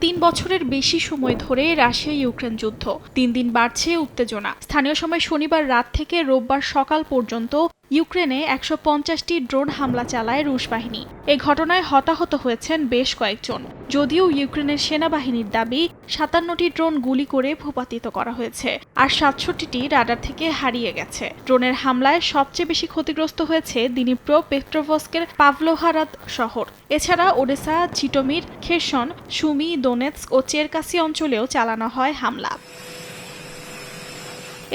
৩ বছরের বেশি সময় ধরে রাশিয়া ইউক্রেন যুদ্ধ। দিন দিন বাড়ছে উত্তেজনা। স্থানীয় সময় শনিবার রাত থেকে রোববার সকাল পর্যন্ত ইউক্রেনে ১৫০টি ড্রোন হামলা চালায় রুশ বাহিনী। এ ঘটনায় হতাহত হয়েছেন বেশ কয়েকজন। যদিও ইউক্রেনের সেনাবাহিনীর দাবি ৫৭টি ড্রোন গুলি করে ভূপাতিত করা হয়েছে, আর ৬৭টি রাডার থেকে হারিয়ে গেছে। ড্রোনের হামলায় সবচেয়ে বেশি ক্ষতিগ্রস্ত হয়েছে দিনিপ্রো পেট্রোভস্কের পাভলোহারাদ শহর। এছাড়া ওডেসা, জিটোমির, খেরসন, সুমি, দোনেৎস্ক ও চেরকাসি অঞ্চলেও চালানো হয় হামলা।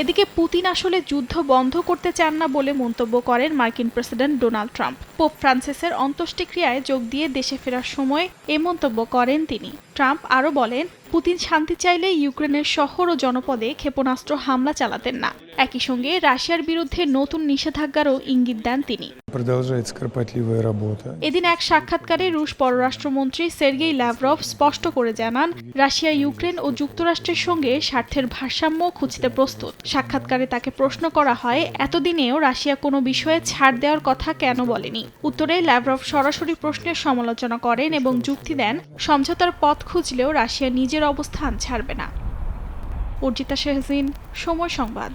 এদিকে পুতিন আসলে যুদ্ধ বন্ধ করতে চান না বলে মন্তব্য করেন মার্কিন প্রেসিডেন্ট ডোনাল্ড ট্রাম্প। পোপ ফ্রান্সিসের অন্ত্যেষ্টিক্রিয়ায় যোগ দিয়ে দেশে ফেরার সময় এ মন্তব্য করেন তিনি। ট্রাম্প আরও বলেন, পুতিন শান্তি চাইলে ইউক্রেনের শহর ও জনপদে ক্ষেপণাস্ত্র হামলা চালাতেন না। একই সঙ্গে রাশিয়ার বিরুদ্ধে নতুন নিষেধাজ্ঞারও ইঙ্গিত দেন তিনি। এদিন এক সাক্ষাৎকারে রুশ পররাষ্ট্রমন্ত্রী সের্গেই ল্যাভরভ স্পষ্ট করে জানান, রাশিয়া ইউক্রেন ও যুক্তরাষ্ট্রের সঙ্গে স্বার্থের ভারসাম্য খুঁজতে প্রস্তুত। সাক্ষাৎকারে তাকে প্রশ্ন করা হয়, এতদিনেও রাশিয়া কোনো বিষয়ে ছাড় দেওয়ার কথা কেন বলেনি। উত্তরে ল্যাভরভ সরাসরি প্রশ্নের সমালোচনা করেন এবং যুক্তি দেন, সমঝোতার পথ খুঁজলেও রাশিয়া নিজের অবস্থান ছাড়বে না। অর্জিতা শেহজিন, সময় সংবাদ।